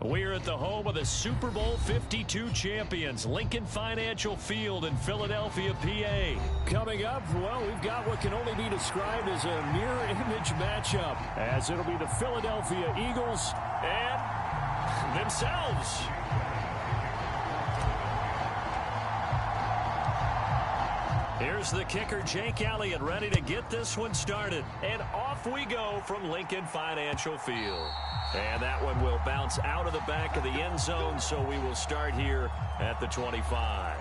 We're at the home of the Super Bowl 52 champions, Lincoln Financial Field in Philadelphia, PA. Coming up, well, we've got what can only be described as a mirror image matchup, as it'll be the Philadelphia Eagles and themselves. Here's the kicker, Jake Elliott, ready to get this one started. And off we go from Lincoln Financial Field. And that one will bounce out of the back of the end zone, so we will start here at the 25.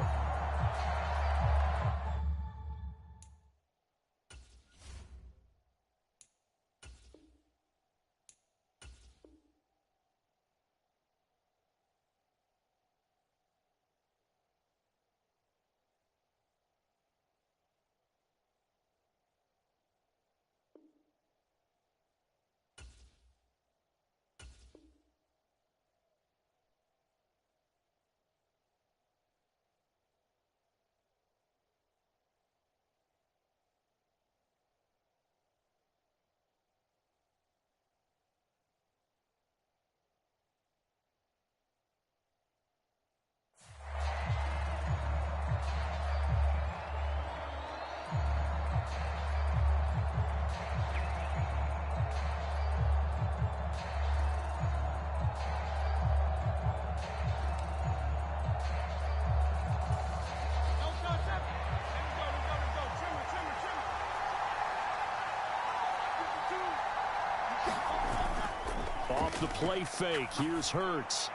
Off the play fake, here's Hurts.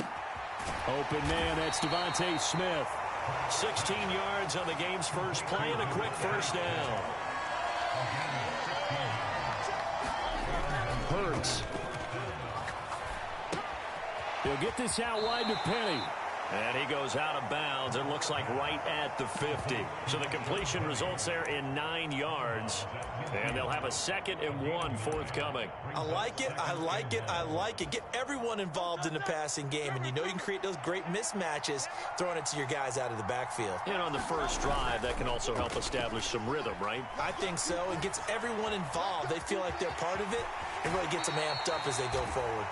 Open man, that's Devontae Smith. 16 yards on the game's first play and a quick first down. Hurts. He'll get this out wide to Penny. And he goes out of bounds. It looks like right at the 50. So the completion results there in 9 yards. And they'll have a 2nd and 1 forthcoming. I like it. I like it. I like it. Get everyone involved in the passing game. And you know you can create those great mismatches throwing it to your guys out of the backfield. And on the first drive, that can also help establish some rhythm, right? I think so. It gets everyone involved. They feel like they're part of it. It really gets them amped up as they go forward.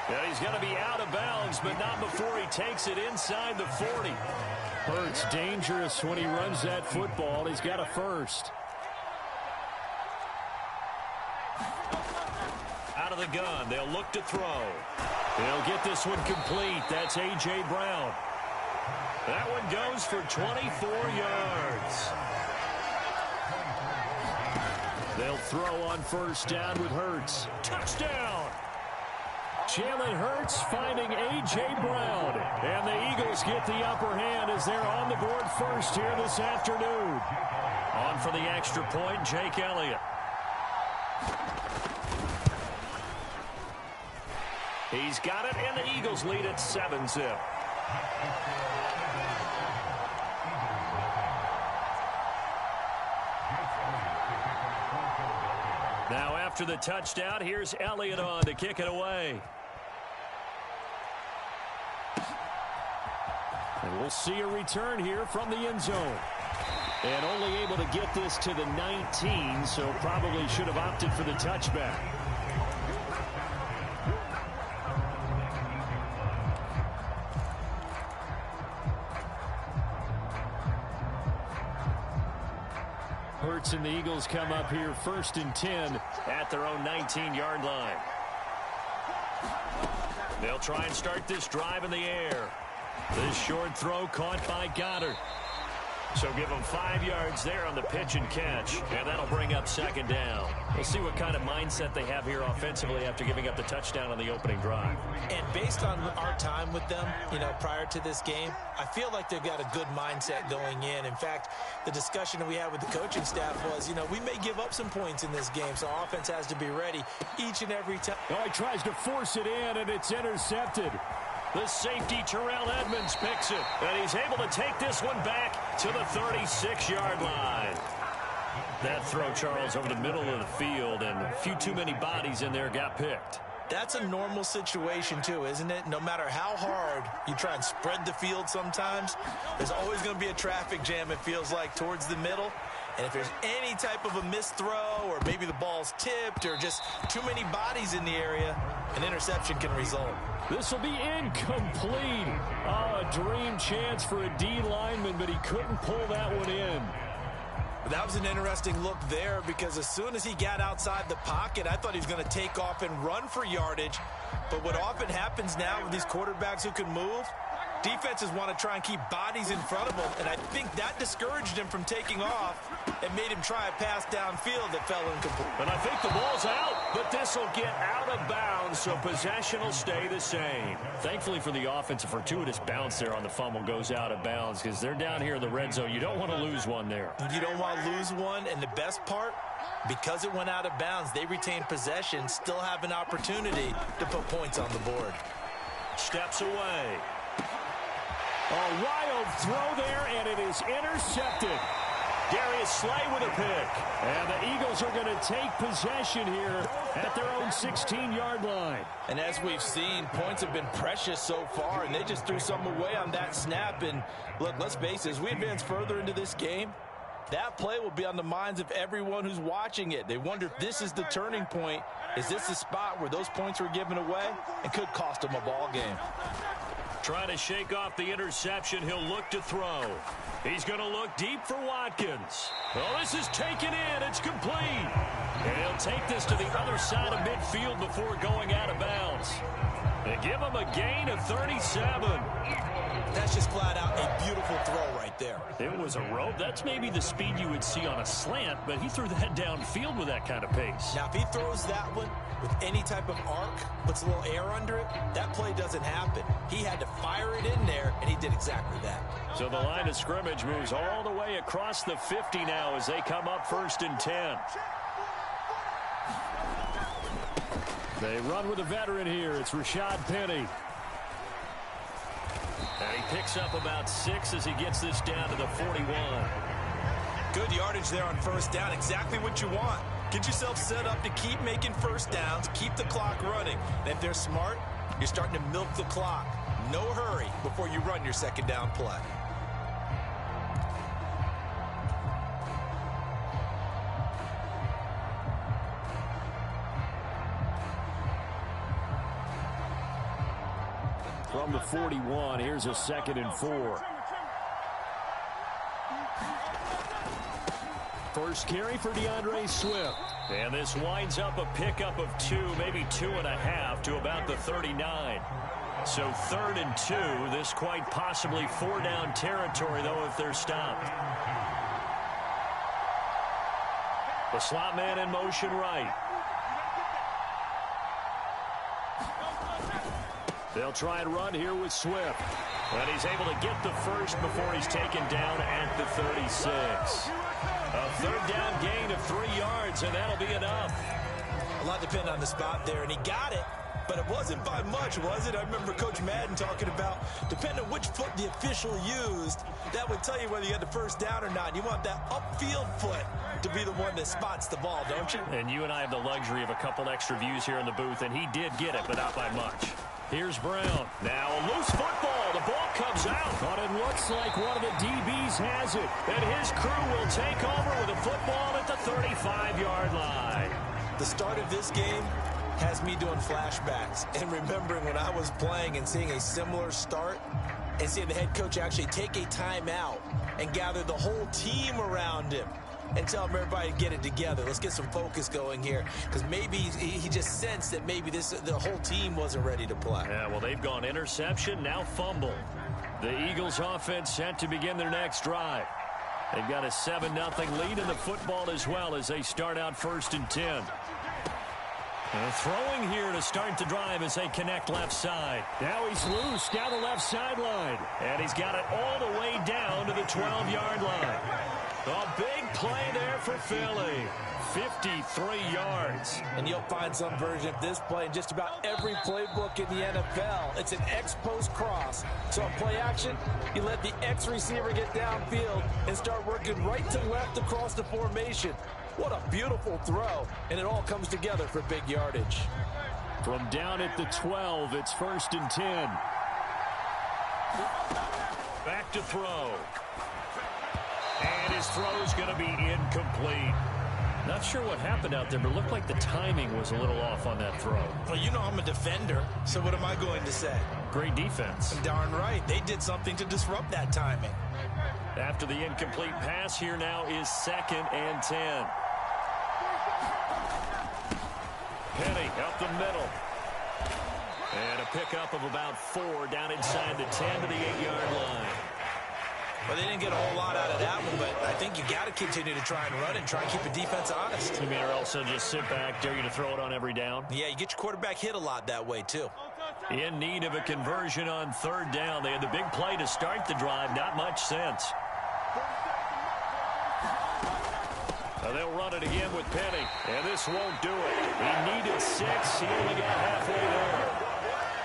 Yeah, he's going to be out of bounds, but not before he takes it inside the 40. Hurts dangerous when he runs that football. He's got a first. Out of the gun. They'll look to throw. They'll get this one complete. That's A.J. Brown. That one goes for 24 yards. They'll throw on first down with Hurts. Touchdown! Jalen Hurts finding A.J. Brown. And the Eagles get the upper hand as they're on the board first here this afternoon. On for the extra point, Jake Elliott. He's got it, and the Eagles lead at 7-zip. Now after the touchdown, here's Elliott on to kick it away. And we'll see a return here from the end zone. And only able to get this to the 19, so probably should have opted for the touchback. Hurts and the Eagles come up here 1st and 10 at their own 19-yard line. They'll try and start this drive in the air. This short throw caught by Goddard. So give them 5 yards there on the pitch and catch, and that'll bring up 2nd down. We'll see what kind of mindset they have here offensively after giving up the touchdown on the opening drive. And based on our time with them, you know, prior to this game, I feel like they've got a good mindset going in. In fact, the discussion that we had with the coaching staff was, you know, we may give up some points in this game, so offense has to be ready each and every time. Oh, he tries to force it in, and it's intercepted. The safety, Terrell Edmonds, picks it. And he's able to take this one back to the 36-yard line. That throw, Charles, over the middle of the field, and a few too many bodies in there got picked. That's a normal situation, too, isn't it? No matter how hard you try and spread the field sometimes, there's always going to be a traffic jam, it feels like, towards the middle. And if there's any type of a missed throw or maybe the ball's tipped or just too many bodies in the area, an interception can result. This will be incomplete. Oh, a dream chance for a D lineman, but he couldn't pull that one in. That was an interesting look there because as soon as he got outside the pocket, I thought he was going to take off and run for yardage. But what often happens now with these quarterbacks who can move, defenses want to try and keep bodies in front of them, and I think that discouraged him from taking off and made him try a pass downfield that fell incomplete. But I think the ball's out, but this will get out of bounds, so possession will stay the same. Thankfully for the offense, a fortuitous bounce there on the fumble goes out of bounds because they're down here in the red zone. You don't want to lose one there. You don't want to lose one, and the best part, because it went out of bounds, they retain possession, still have an opportunity to put points on the board. Steps away. A wild throw there, and it is intercepted. Darius Slay with a pick. And the Eagles are going to take possession here at their own 16-yard line. And as we've seen, points have been precious so far, and they just threw something away on that snap. And look, let's face it, as we advance further into this game, that play will be on the minds of everyone who's watching it. They wonder if this is the turning point. Is this the spot where those points were given away and could cost them a ball game? Trying to shake off the interception. He'll look to throw. He's going to look deep for Watkins. Oh, this is taken in. It's complete. And he'll take this to the other side of midfield before going out of bounds. They give him a gain of 37. That's just flat out a beautiful throw right there. It was a rope. That's maybe the speed you would see on a slant, but he threw that downfield with that kind of pace. Now, if he throws that one with any type of arc, puts a little air under it, that play doesn't happen. He had to fire it in there, and he did exactly that. So the line of scrimmage moves all the way across the 50 now as they come up 1st and 10. They run with a veteran here. It's Rashad Penny. And he picks up about 6 as he gets this down to the 41. Good yardage there on 1st down. Exactly what you want. Get yourself set up to keep making 1st downs, keep the clock running. And if they're smart, you're starting to milk the clock. No hurry before you run your 2nd down play. From the 41, here's a 2nd and 4. First carry for DeAndre Swift. And this winds up a pickup of 2, maybe 2.5 to about the 39. So 3rd and 2. This quite possibly 4-down territory, though, if they're stopped. The slot man in motion right. They'll try and run here with Swift. But he's able to get the first before he's taken down at the 36. A 3rd down gain of 3 yards, and that'll be enough. A lot depended on the spot there, and he got it. But it wasn't by much, was it? I remember Coach Madden talking about, depending on which foot the official used, that would tell you whether you had the 1st down or not. You want that upfield foot to be the one that spots the ball, don't you? And you and I have the luxury of a couple extra views here in the booth, and he did get it, but not by much. Here's Brown. Now a loose football. The ball comes out. But it looks like one of the DBs has it. And his crew will take over with a football at the 35-yard line. The start of this game has me doing flashbacks and remembering when I was playing and seeing a similar start and seeing the head coach actually take a timeout and gather the whole team around him and tell everybody to get it together. Let's get some focus going here, because maybe he just sensed that maybe the whole team wasn't ready to play. Yeah, well, they've gone interception, now fumble. The Eagles offense set to begin their next drive. They've got a 7-0 lead in the football as well as they start out 1st and 10. Throwing here to start the drive as they connect left side. Now he's loose down the left sideline. And he's got it all the way down to the 12-yard line. A big play there for Philly. 53 yards. And you'll find some version of this play in just about every playbook in the NFL. It's an X-post cross. So in play action, you let the X receiver get downfield and start working right to left across the formation. What a beautiful throw. And it all comes together for big yardage. From down at the 12, it's 1st and 10. And his throw's going to be incomplete. Not sure what happened out there, but it looked like the timing was a little off on that throw. Well, you know I'm a defender, so what am I going to say? Great defense. Darn right. They did something to disrupt that timing. After the incomplete pass, here now is 2nd and 10. Penny up the middle. And a pickup of about 4 down inside the 10 to the 8-yard line. Well, they didn't get a whole lot out of that one, but I think you got to continue to try and run and try and keep the defense honest. You mean, or also just sit back, dare you to throw it on every down? Yeah, you get your quarterback hit a lot that way, too. In need of a conversion on 3rd down. They had the big play to start the drive. Not much sense. They'll run it again with Penny, and this won't do it. He needed 6. He only got halfway there.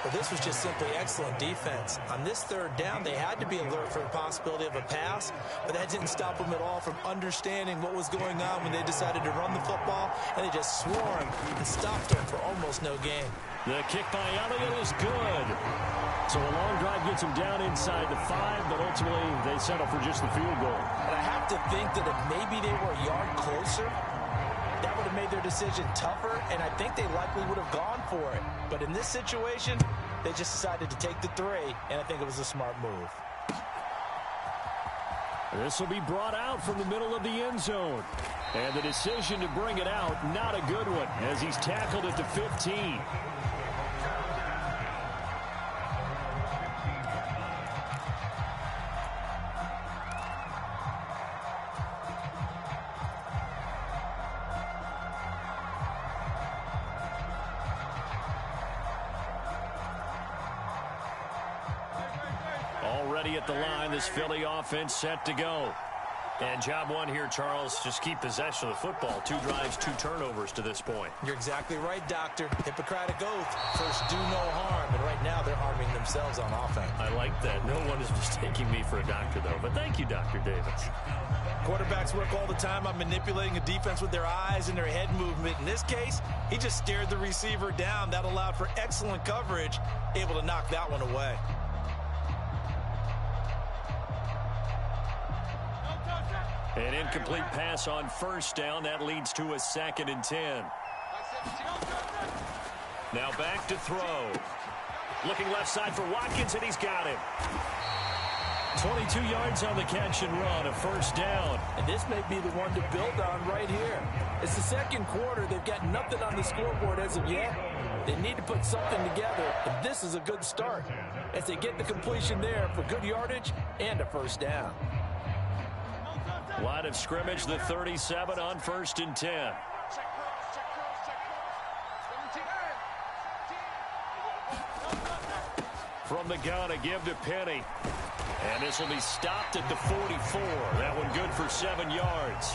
But this was just simply excellent defense. On this 3rd down, they had to be alert for the possibility of a pass, but that didn't stop them at all from understanding what was going on when they decided to run the football, and they just swarmed and stopped them for almost no gain. The kick by Elliott is good. So a long drive gets them down inside the 5, but ultimately they settle for just the field goal. And I have to think that if maybe they were a yard closer, that would have made their decision tougher, and I think they likely would have gone for it. But in this situation, they just decided to take the 3, and I think it was a smart move. This will be brought out from the middle of the end zone. And the decision to bring it out, not a good one, as he's tackled at the 15. Already at the line, this Philly offense set to go. And job one here, Charles, just keep possession of the football. 2 drives, 2 turnovers to this point. You're exactly right, Doctor. Hippocratic oath. First, do no harm. And right now, they're harming themselves on offense. I like that. No one is mistaking me for a doctor, though. But thank you, Dr. Davis. Quarterbacks work all the time on manipulating a defense with their eyes and their head movement. In this case, he just stared the receiver down. That allowed for excellent coverage, able to knock that one away. An incomplete pass on 1st down. That leads to a 2nd and 10. Now back to throw. Looking left side for Watkins, and he's got him. 22 yards on the catch and run, a 1st down. And this may be the one to build on right here. It's the 2nd quarter. They've got nothing on the scoreboard as of yet. They need to put something together, and this is a good start as they get the completion there for good yardage and a 1st down. Line of scrimmage, the 37 on 1st and 10. From the gun, a give to Penny. And this will be stopped at the 44. That one good for 7 yards.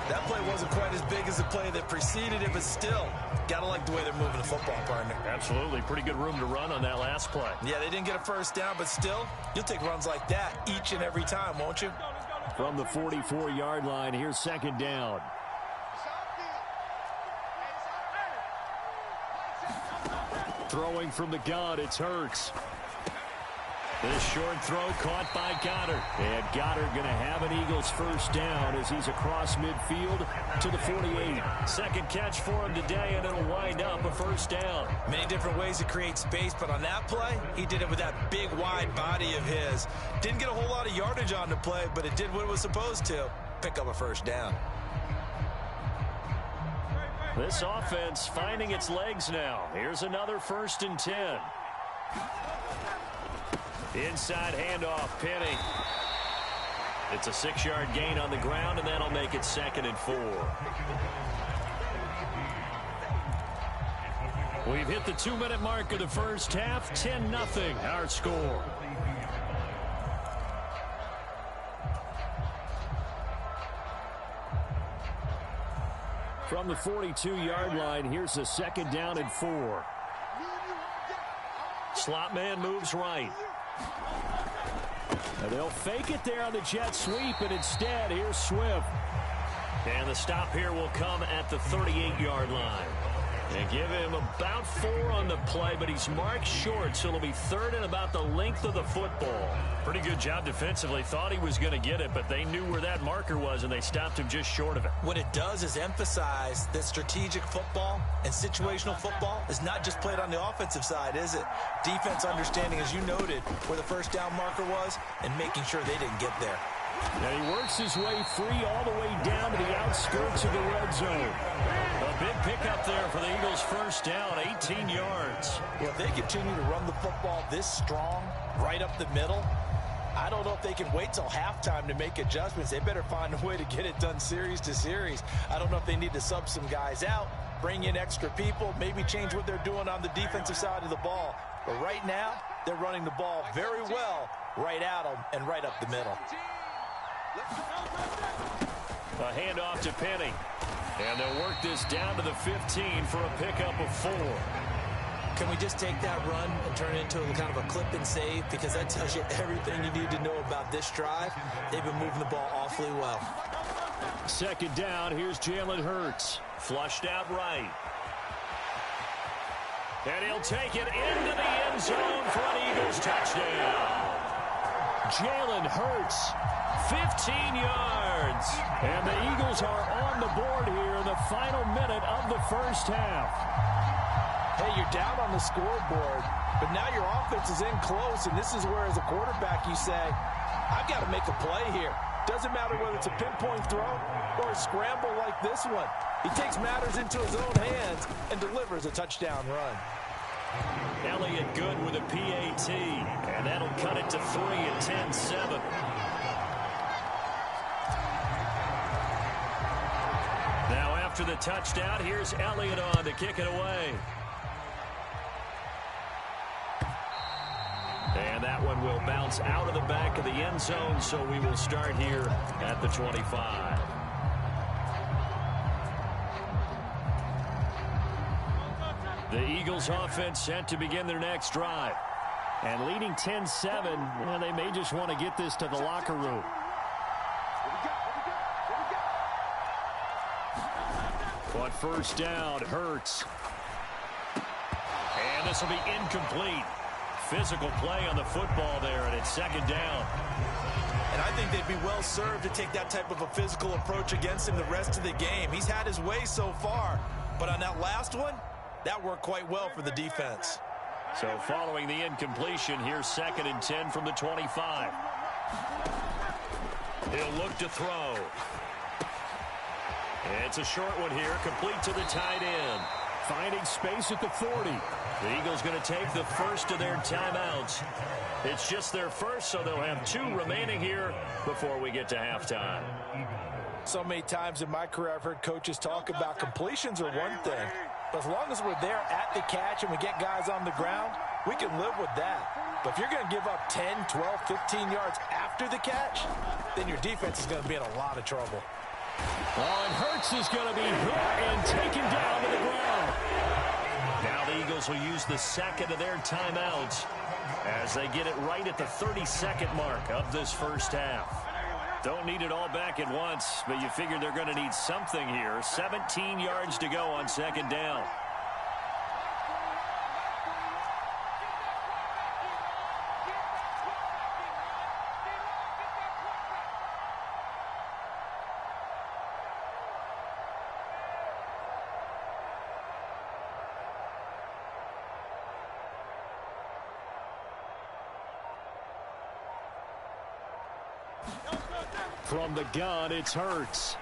That play wasn't quite as big as the play that preceded it, but still, gotta like the way they're moving the football, partner. Absolutely. Pretty good room to run on that last play. Yeah, they didn't get a 1st down, but still, you'll take runs like that each and every time, won't you? From the 44-yard line, here's 2nd down. Throwing from the gun, it's Hurts. This short throw caught by Goddard. And Goddard going to have an Eagles 1st down as he's across midfield to the 48. 2nd catch for him today, and it'll wind up a 1st down. Many different ways to create space, but on that play, he did it with that big, wide body of his. Didn't get a whole lot of yardage on the play, but it did what it was supposed to. Pick up a 1st down. This offense finding its legs now. Here's another 1st and 10. Inside handoff, Penny. It's a 6-yard gain on the ground, and that'll make it 2nd and 4. We've hit the 2-minute mark of the 1st half. 10-0, our score. From the 42-yard line, here's a 2nd down and 4. Slot man moves right. And they'll fake it there on the jet sweep, and instead, here's Swift. And the stop here will come at the 38-yard line. They give him about 4 on the play, but he's marked short, so it'll be 3rd and about the length of the football. Pretty good job defensively. Thought he was going to get it, but they knew where that marker was, and they stopped him just short of it. What it does is emphasize that strategic football and situational football is not just played on the offensive side, is it? Defense understanding, as you noted, where the first down marker was and making sure they didn't get there. And he works his way free all the way down to the outskirts of the red zone. A big pickup there for the Eagles' first down, 18 yards. Well, if they continue to run the football this strong, right up the middle, I don't know if they can wait till halftime to make adjustments. They better find a way to get it done series to series. I don't know if they need to sub some guys out, bring in extra people, maybe change what they're doing on the defensive side of the ball. But right now, they're running the ball very well right at them and right up the middle. A handoff to Penny. And they'll work this down to the 15 for a pickup of 4. Can we just take that run and turn it into kind of a clip and save? Because that tells you everything you need to know about this drive. They've been moving the ball awfully well. 2nd down, here's Jalen Hurts. Flushed out right. And he'll take it into the end zone for an Eagles touchdown. Jalen Hurts, 15 yards. And the Eagles are on the board here in the final minute of the first half. Hey, you're down on the scoreboard, but now your offense is in close, and this is where, as a quarterback, you say, I've got to make a play here. Doesn't matter whether it's a pinpoint throw or a scramble like this one. He takes matters into his own hands and delivers a touchdown run. Elliott good with a PAT, and that'll cut it to 3 at 10-7. Now after the touchdown, here's Elliott on to kick it away. And that one will bounce out of the back of the end zone, so we will start here at the 25. The Eagles offense set to begin their next drive. And leading 10-7, well, they may just want to get this to the locker room. On first down, Hurts. And this will be incomplete. Physical play on the football there, and it's 2nd down. And I think they'd be well served to take that type of a physical approach against him the rest of the game. He's had his way so far, but on that last one, that worked quite well for the defense. So following the incompletion, here's 2nd and 10 from the 25. He'll look to throw. It's a short one here, complete to the tight end. Finding space at the 40. The Eagles going to take the first of their timeouts. It's just their first, so they'll have 2 remaining here before we get to halftime. So many times in my career, I've heard coaches talk about completions are one thing. But as long as we're there at the catch and we get guys on the ground, we can live with that. But if you're going to give up 10, 12, 15 yards after the catch, then your defense is going to be in a lot of trouble. Oh, and Hurts is going to be hit and taken down to the ground. Now the Eagles will use the 2nd of their timeouts as they get it right at the 32nd mark of this first half. Don't need it all back at once, but you figure they're going to need something here. 17 yards to go on 2nd down. From the gun, it's Hurts.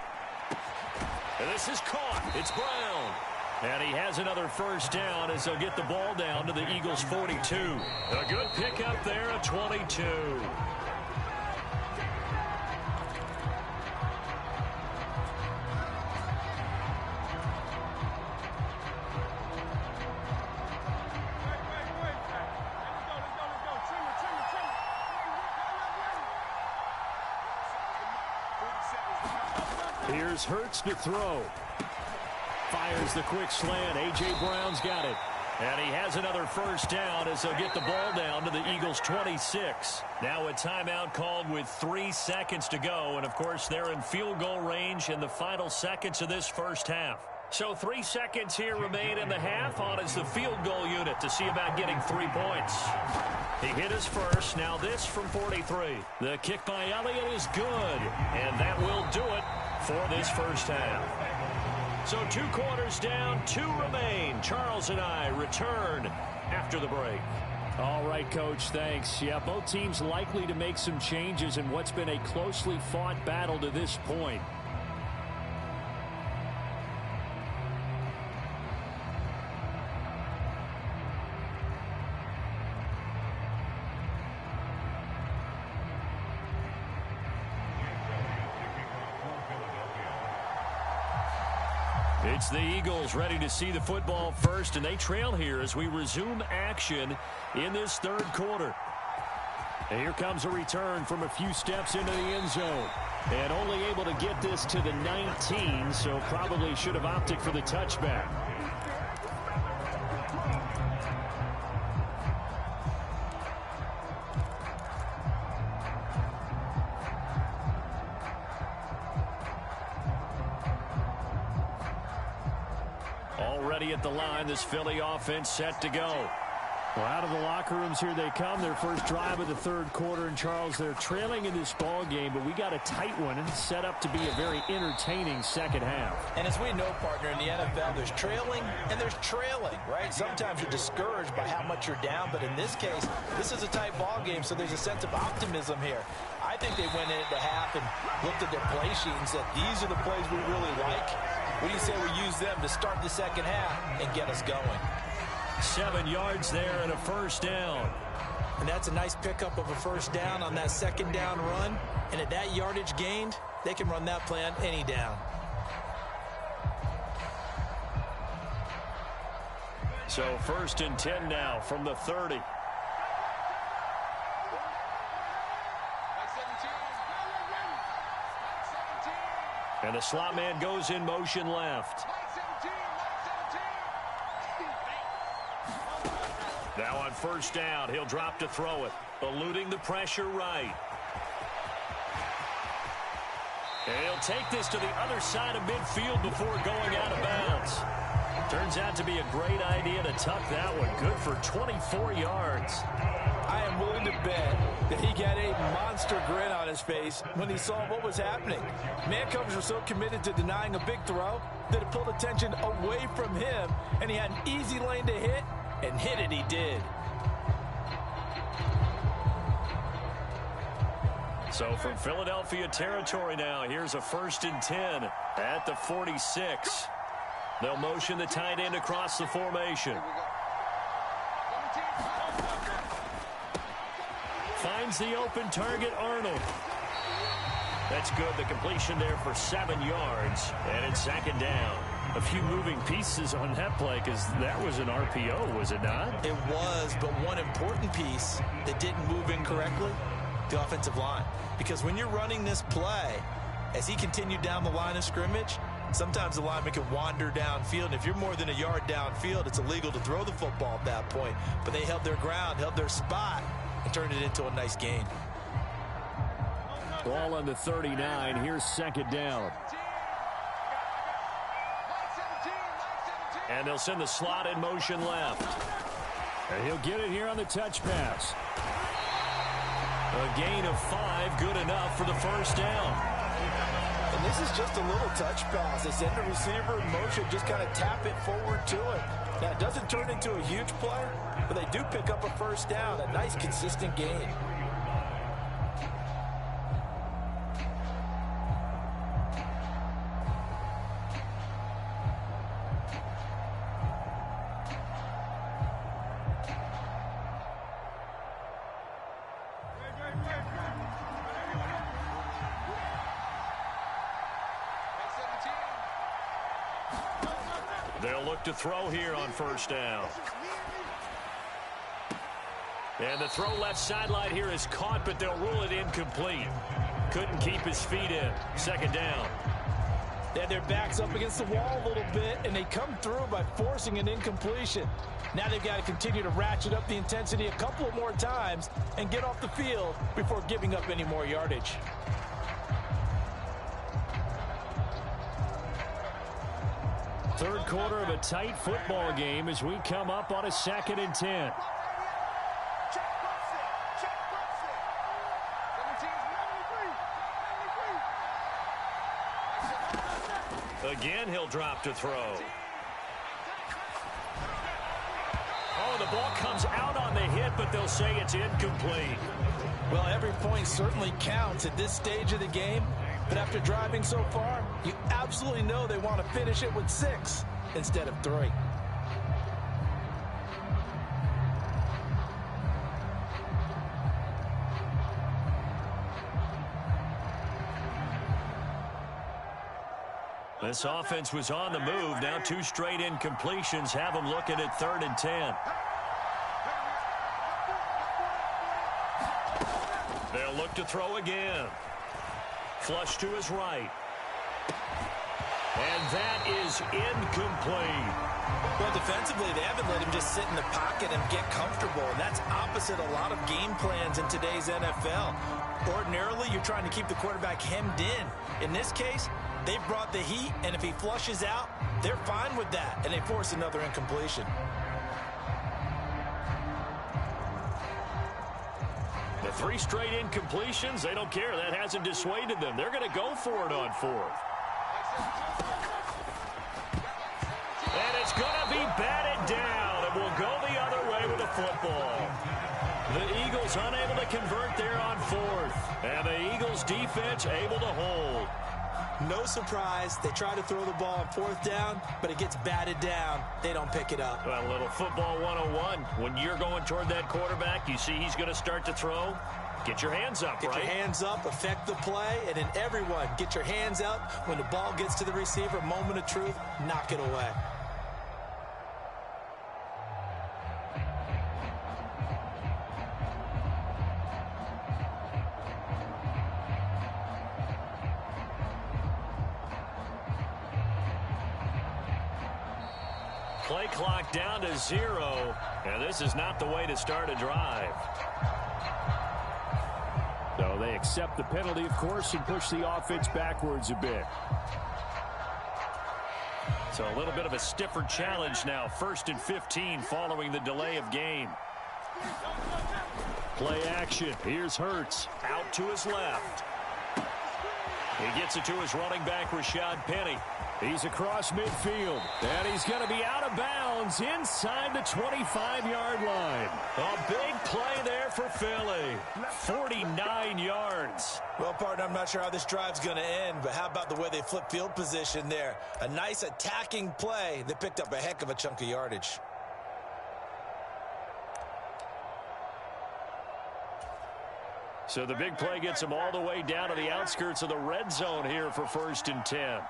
And this is caught. It's Brown. And he has another first down as they'll get the ball down to the Eagles' 42. A good pickup there at 22. Here's Hurts to throw. Fires the quick slant. A.J. Brown's got it. And he has another first down as they'll get the ball down to the Eagles' 26. Now a timeout called with 3 seconds to go. And, of course, they're in field goal range in the final seconds of this first half. So 3 seconds here remain in the half. On is the field goal unit to see about getting 3 points. He hit his first. Now this from 43. The kick by Elliott is good. And that will do it for this first half. So 2 quarters down, 2 remain. Charles and I return after the break. All right, Coach, thanks. Yeah, both teams likely to make some changes in what's been a closely fought battle to this point. It's the Eagles ready to see the football first, and they trail here as we resume action in this third quarter. And here comes a return from a few steps into the end zone. And only able to get this to the 19, so probably should have opted for the touchback. Already at the line, this Philly offense set to go. Well, out of the locker rooms here they come. Their first drive of the third quarter. And, Charles, they're trailing in this ball game, but we got a tight one and set up to be a very entertaining second half. And as we know, partner, in the NFL, there's trailing and there's trailing, right? Sometimes you're discouraged by how much you're down, but in this case, this is a tight ball game, so there's a sense of optimism here. I think they went into half and looked at their play sheet and said, these are the plays we really like. What do you say we use them to start the second half and get us going? 7 yards there and a first down. And that's a nice pickup of a first down on that second down run. And at that yardage gained, they can run that play on any down. So 1st and 10 now from the 30. And the slot man goes in motion left. Now on first down, he'll drop to throw it, eluding the pressure right. And he'll take this to the other side of midfield before going out of bounds. Turns out to be a great idea to tuck that one. Good for 24 yards. I am willing to bet that he got a monster grin on his face when he saw what was happening. Man coverage was so committed to denying a big throw that it pulled attention away from him, and he had an easy lane to hit, and hit it he did. So from Philadelphia territory now, here's a 1st and 10 at the 46. They'll motion the tight end across the formation. Finds the open target, Arnold. That's good. The completion there for 7 yards. And it's 2nd down. A few moving pieces on that play because that was an RPO, was it not? It was, but one important piece that didn't move incorrectly, the offensive line. Because when you're running this play, as he continued down the line of scrimmage, sometimes the lineman can wander downfield. And if you're more than a yard downfield, it's illegal to throw the football at that point. But they held their ground, held their spot, and turned it into a nice gain. Ball on the 39. Here's 2nd down. And they'll send the slot in motion left. And he'll get it here on the touch pass. A gain of 5, good enough for the first down. And this is just a little touch pass. They send the receiver in motion, just kind of tap it forward to it. Now, it doesn't turn into a huge play, but they do pick up a first down, a nice, consistent gain. They'll look to throw here on first down. And the throw left sideline here is caught, but they'll rule it incomplete. Couldn't keep his feet in. 2nd down. They had their backs up against the wall a little bit, and they come through by forcing an incompletion. Now they've got to continue to ratchet up the intensity a couple of more times and get off the field before giving up any more yardage. third quarter of a tight football game as we come up on a 2nd and 10. Again, he'll drop to throw. Oh, the ball comes out on the hit, but they'll say it's incomplete. Well, every point certainly counts at this stage of the game. But after driving so far, you absolutely know they want to finish it with 6 instead of 3. This offense was on the move. Now 2 straight incompletions have them looking at 3rd and 10. They'll look to throw again. Flush to his right. And that is incomplete. Well, defensively, they haven't let him just sit in the pocket and get comfortable, and that's opposite a lot of game plans in today's NFL. Ordinarily, you're trying to keep the quarterback hemmed in. In this case, they've brought the heat, and if he flushes out, they're fine with that, and they force another incompletion. The 3 straight incompletions, they don't care. That hasn't dissuaded them. They're going to go for it on 4th. And it's going to be batted down, and we'll go the other way with the football. The Eagles unable to convert there on 4th, and the Eagles defense able to hold. No surprise, they try to throw the ball on 4th down, but it gets batted down. They don't pick it up. Well, a little football 101. When you're going toward that quarterback, you see he's going to start to throw. Get your hands up, Get your hands up, affect the play, and then everyone, get your hands up. When the ball gets to the receiver, moment of truth, knock it away. Play clock down to 0, and this is not the way to start a drive. So they accept the penalty, of course, and push the offense backwards a bit. So a little bit of a stiffer challenge now. 1st and 15 following the delay of game. Play action. Here's Hurts out to his left. He gets it to his running back, Rashad Penny. He's across midfield, and he's going to be out of bounds inside the 25-yard line. A big play there for Philly. 49 yards. Well, partner, I'm not sure how this drive's going to end, but how about the way they flip field position there? A nice attacking play that picked up a heck of a chunk of yardage. So the big play gets him all the way down to the outskirts of the red zone here for 1st and 10.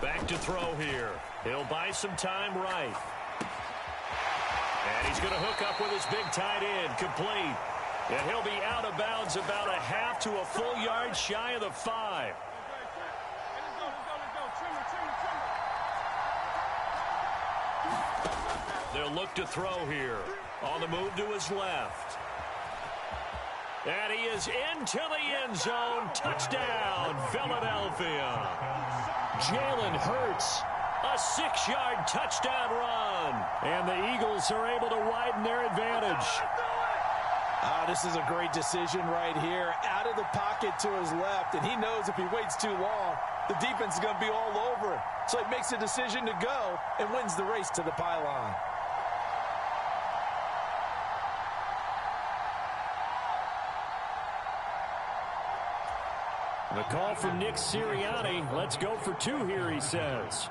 Back to throw here. He'll buy some time right. And he's going to hook up with his big tight end, complete. And he'll be out of bounds about a half to a full yard shy of the 5. They'll look to throw here. On the move to his left. And he is into the end zone. Touchdown, Philadelphia. Jalen Hurts, a 6-yard touchdown run. And the Eagles are able to widen their advantage. This is a great decision right here. Out of the pocket to his left, and he knows if he waits too long, the defense is going to be all over it. So he makes a decision to go and wins the race to the pylon. The call from Nick Sirianni. Let's go for 2 here, he says.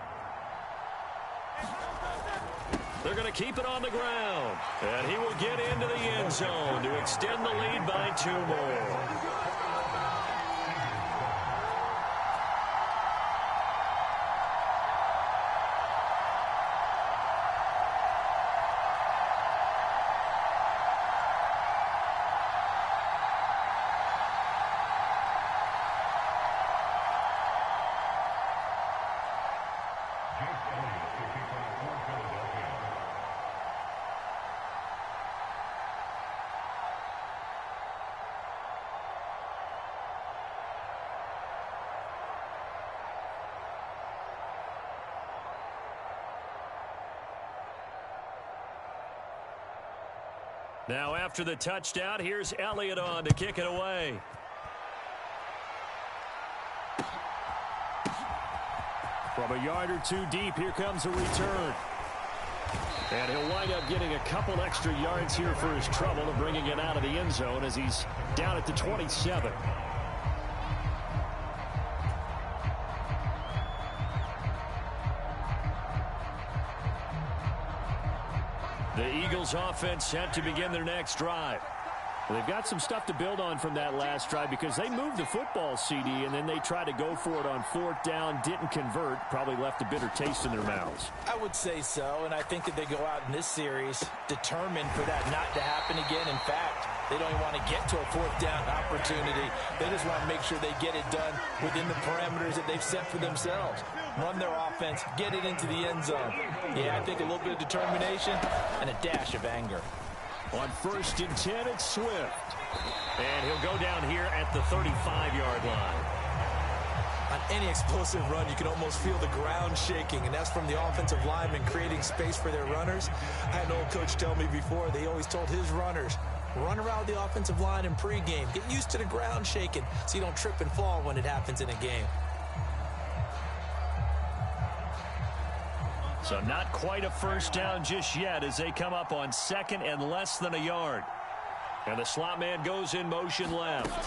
They're going to keep it on the ground. And he will get into the end zone to extend the lead by 2 more. Now after the touchdown, here's Elliott on to kick it away. From a yard or two deep, here comes a return. And he'll wind up getting a couple extra yards here for his trouble and bringing it out of the end zone as he's down at the 27. The Eagles offense set to begin their next drive. Well, they've got some stuff to build on from that last drive because they moved the football, CD, and then they tried to go for it on fourth down, didn't convert, probably left a bitter taste in their mouths. I would say so, and I think that they go out in this series determined for that not to happen again. In fact, they don't even want to get to a fourth down opportunity. They just want to make sure they get it done within the parameters that they've set for themselves. Run their offense, get it into the end zone. Yeah, I think a little bit of determination and a dash of anger. On 1st and 10, it's Swift. And he'll go down here at the 35-yard line. On any explosive run, you can almost feel the ground shaking, and that's from the offensive linemen creating space for their runners. I had an old coach tell me before, they always told his runners, run around the offensive line in pregame. Get used to the ground shaking so you don't trip and fall when it happens in a game. So not quite a first down just yet as they come up on 2nd and less than a yard. And the slot man goes in motion left.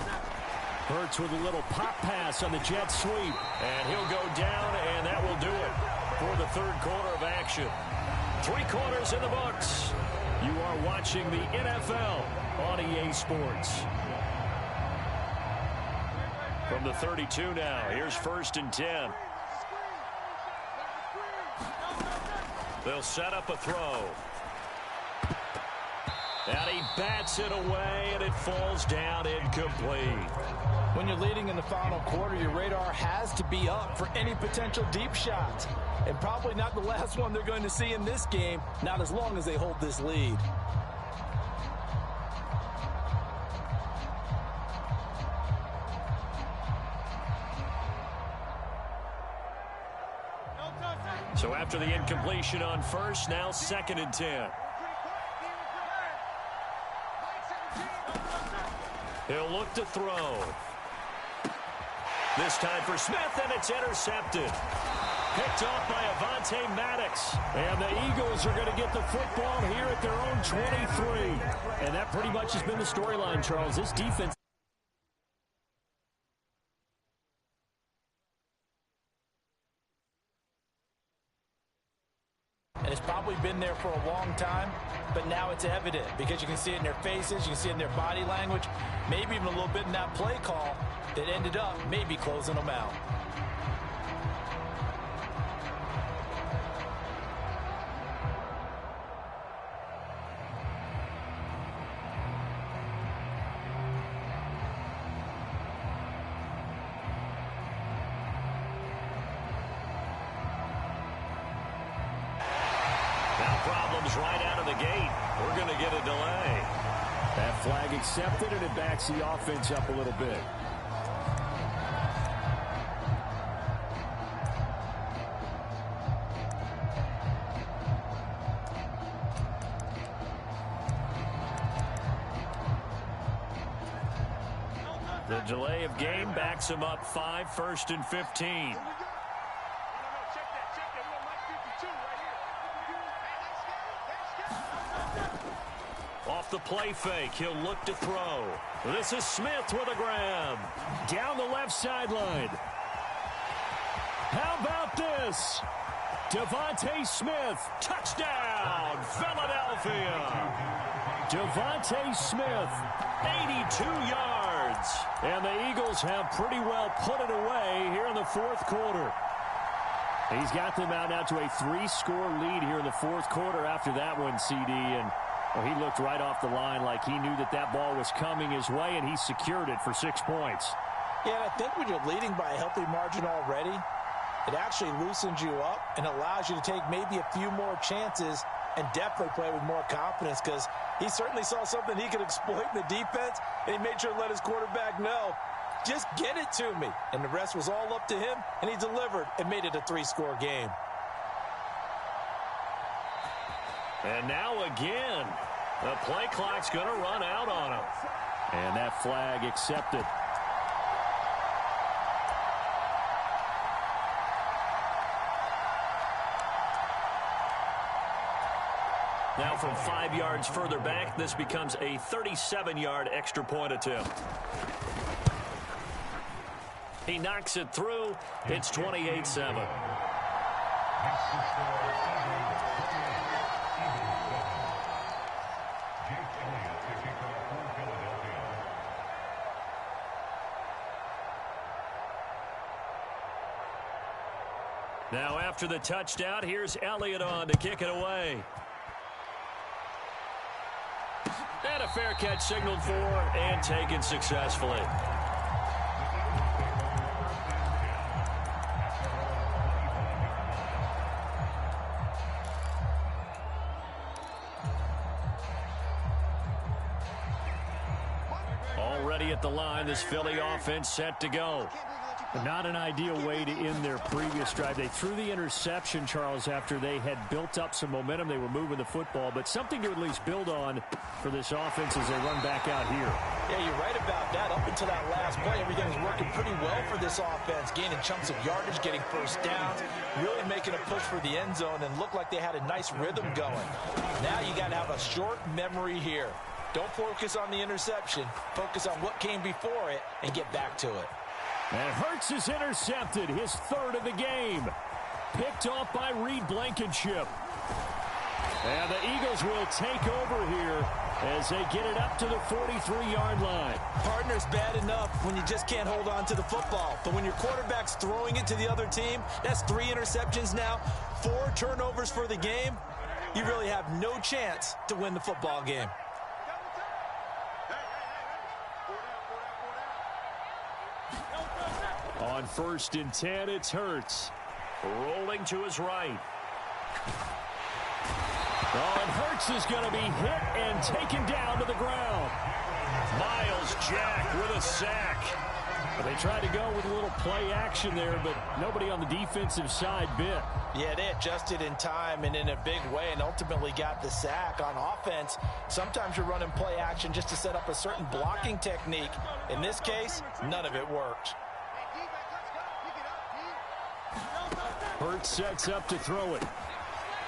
Hurts with a little pop pass on the jet sweep. And he'll go down, and that will do it for the third quarter of action. 3 quarters in the books. You are watching the NFL on EA Sports. From the 32 now, here's 1st and 10. They'll set up a throw. And he bats it away, and it falls down incomplete. When you're leading in the final quarter, your radar has to be up for any potential deep shots. And probably not the last one they're going to see in this game, not as long as they hold this lead. So after the incompletion on 1st, now 2nd and 10. He'll look to throw. This time for Smith, and it's intercepted. Picked off by Avonte Maddox. And the Eagles are going to get the football here at their own 23. And that pretty much has been the storyline, Charles. This defense. And it's probably been there for a long time, but now it's evident because you can see it in their faces, you can see it in their body language, maybe even a little bit in that play call that ended up maybe closing them out. Problems right out of the gate. We're going to get a delay. That flag accepted, and it backs the offense up a little bit. The delay of game backs him up 5, 1st and 15. Off the play fake, he'll look to throw. This is Smith with a grab. Down the left sideline. How about this? Devontae Smith, touchdown, Philadelphia. Devontae Smith, 82 yards. And the Eagles have pretty well put it away here in the fourth quarter. He's got them out now to a 3-score lead here in the fourth quarter after that one, CD. And well, he looked right off the line like he knew that that ball was coming his way, and he secured it for 6 points. Yeah, and I think when you're leading by a healthy margin already, it actually loosens you up and allows you to take maybe a few more chances and definitely play with more confidence because he certainly saw something he could exploit in the defense, and he made sure to let his quarterback know, just get it to me. And the rest was all up to him, and he delivered and made it a 3-score game. And now again, The play clock's going to run out on him. And that flag accepted. Now from 5 yards further back, this becomes a 37-yard extra point attempt. He knocks it through. It's 28-7. Now after the touchdown, here's Elliott on to kick it away. And a fair catch signaled for and taken successfully. Already at the line, this Philly offense set to go. Not an ideal way to end their previous drive. They threw the interception, Charles, after they had built up some momentum. They were moving the football, but something to at least build on for this offense as they run back out here. Yeah, you're right about that. Up until that last play, everything was working pretty well for this offense, gaining chunks of yardage, getting first downs, really making a push for the end zone, and looked like they had a nice rhythm going. Now you got to have a short memory here. Don't focus on the interception. Focus on what came before it and get back to it. And Hurts is intercepted, his third of the game. Picked off by Reed Blankenship. And the Eagles will take over here as they get it up to the 43-yard line. Partner's bad enough when you just can't hold on to the football. But when your quarterback's throwing it to the other team, that's 3 interceptions now, 4 turnovers for the game. You really have no chance to win the football game. On 1st and 10, it's Hurts. Rolling to his right. Oh, and Hurts is going to be hit and taken down to the ground. Miles Jack with a sack. They tried to go with a little play action there, but nobody on the defensive side bit. Yeah, they adjusted in time and in a big way and ultimately got the sack. On offense, sometimes you're running play action just to set up a certain blocking technique. In this case, none of it worked. Hurts sets up to throw it.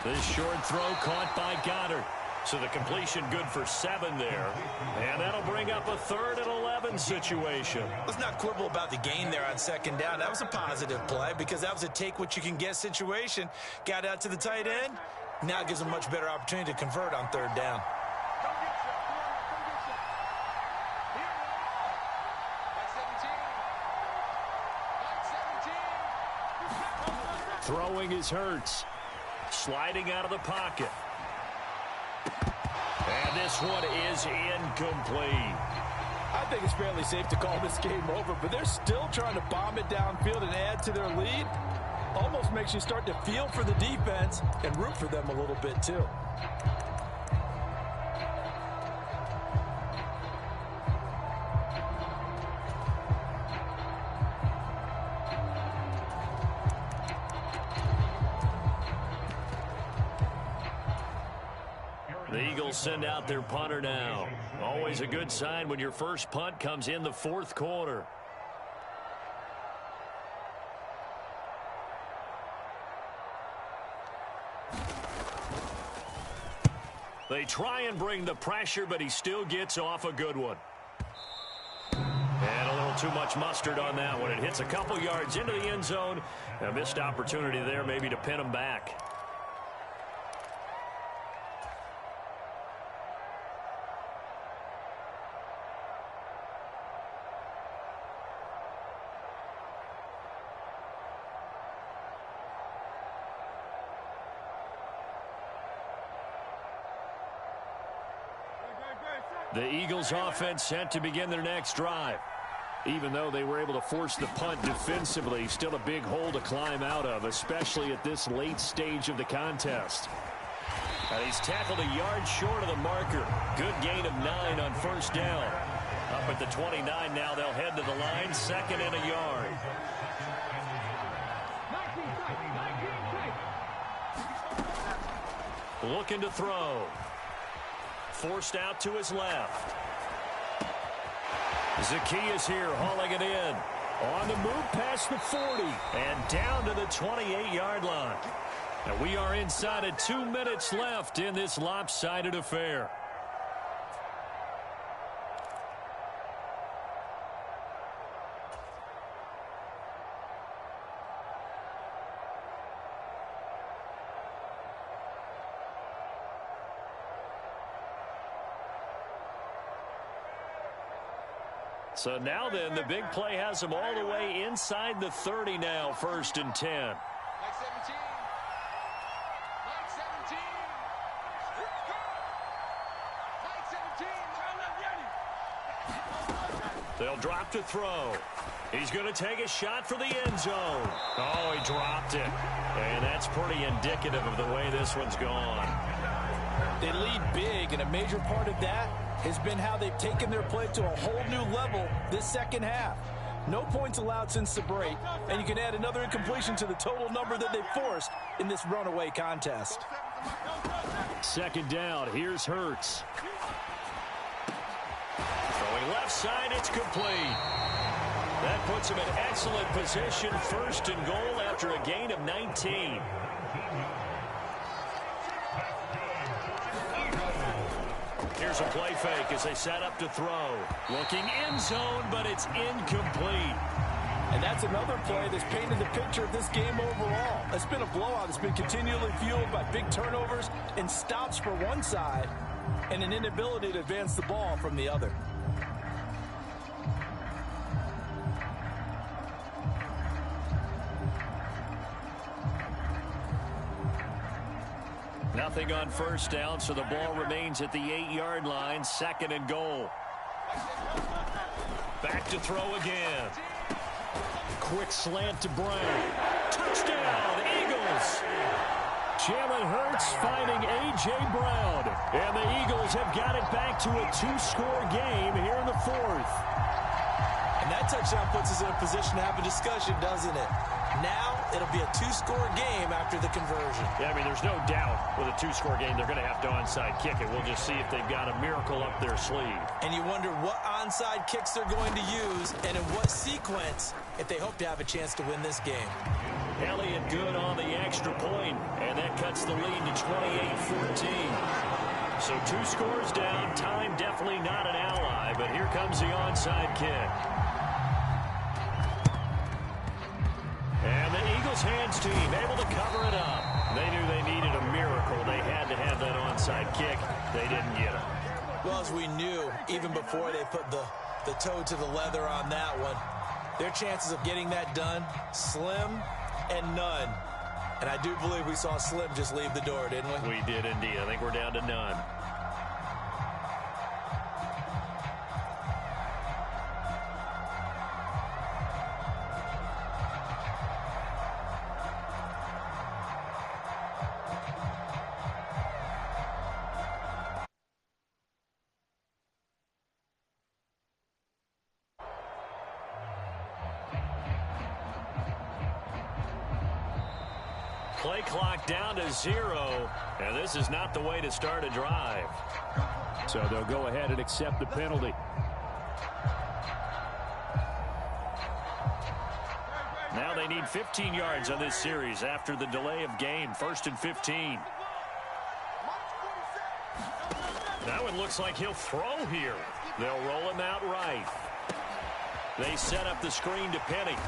This short throw caught by Goddard. So the completion good for 7 there. And that'll bring up a 3rd and 11 situation. Let's not quibble about the gain there on 2nd down. That was a positive play because that was a take-what-you-can-get situation. Got out to the tight end. Now it gives them a much better opportunity to convert on 3rd down. Throwing is Hurts. Sliding out of the pocket. And this one is incomplete. I think it's fairly safe to call this game over, but they're still trying to bomb it downfield and add to their lead. Almost makes you start to feel for the defense and root for them a little bit too. The Eagles send out their punter now. Always a good sign when your first punt comes in the 4th quarter. They try and bring the pressure, but he still gets off a good one. And a little too much mustard on that one. It hits a couple yards into the end zone. A missed opportunity there maybe to pin him back. The Eagles offense set to begin their next drive. Even though they were able to force the punt defensively, still a big hole to climb out of, especially at this late stage of the contest. He's tackled a yard short of the marker. Good gain of 9 on 1st down. Up at the 29 now, they'll head to the line, 2nd and a yard. Looking to throw. Forced out to his left. Zacchaeus here hauling it in. On the move past the 40 and down to the 28-yard line. And we are inside of 2 minutes left in this lopsided affair. So now then, the big play has him all the way inside the 30 now, 1st and 10. Like 17. Like 17. Like 17. They'll drop to throw. He's going to take a shot for the end zone. Oh, he dropped it. And that's pretty indicative of the way this one's gone. They lead big, and a major part of that has been how they've taken their play to a whole new level this second half. No points allowed since the break, and you can add another incompletion to the total number that they've forced in this runaway contest. 2nd down, here's Hurts. Throwing left side, it's complete. That puts him in excellent position, 1st and goal after a gain of 19. Here's a play fake as they set up to throw. Looking end zone, but it's incomplete. And that's another play that's painted the picture of this game overall. It's been a blowout. It's been continually fueled by big turnovers and stops for one side and an inability to advance the ball from the other. Nothing on 1st down, so the ball remains at the 8-yard line, 2nd and goal. Back to throw again. Quick slant to Brown. Touchdown, Eagles! Jalen Hurts finding A.J. Brown. And the Eagles have got it back to a 2-score game here in the 4th. And that touchdown puts us in a position to have a discussion, doesn't it? Now it'll be a 2-score game after the conversion. Yeah, I mean, there's no doubt with a 2-score game they're going to have to onside kick it. We'll just see if they've got a miracle up their sleeve. And you wonder what onside kicks they're going to use and in what sequence if they hope to have a chance to win this game. Elliott good on the extra point, and that cuts the lead to 28-14. So 2 scores down, time definitely not an ally, but here comes the onside kick. And the Eagles hands team able to cover it up. They knew they needed a miracle. They had to have that onside kick. They didn't get it. Well, as we knew, even before they put the toe to the leather on that one, their chances of getting that done, slim and none. And I do believe we saw Slim just leave the door, didn't we? We did indeed. I think we're down to none. Play clock down to 0, and this is not the way to start a drive. So they'll go ahead and accept the penalty. Now they need 15 yards on this series after the delay of game. 1st and 15. Now it looks like he'll throw here. They'll roll him out right. They set up the screen to Penny.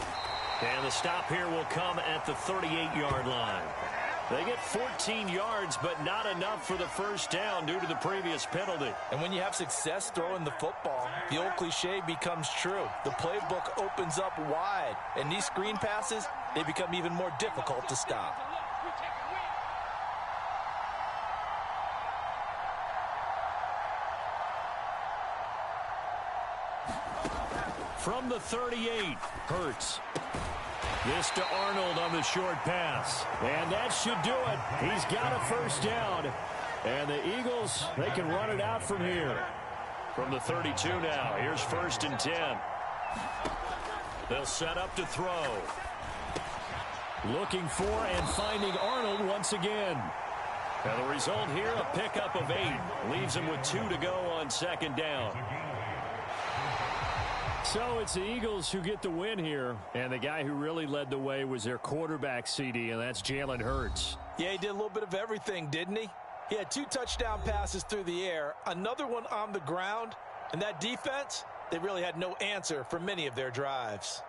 And the stop here will come at the 38-yard line. They get 14 yards, but not enough for the 1st down due to the previous penalty. And when you have success throwing the football, the old cliche becomes true. The playbook opens up wide, and these screen passes, they become even more difficult to stop. From the 38, Hurts. This to Arnold on the short pass. And that should do it. He's got a 1st down. And the Eagles, they can run it out from here. From the 32 now, here's 1st and 10. They'll set up to throw. Looking for and finding Arnold once again. And the result here, a pickup of 8. Leaves him with 2 to go on second down. So it's the Eagles who get the win here. And the guy who really led the way was their quarterback, CD, and that's Jalen Hurts. Yeah, he did a little bit of everything, didn't he? He had 2 touchdown passes through the air, another one on the ground, and that defense, they really had no answer for many of their drives.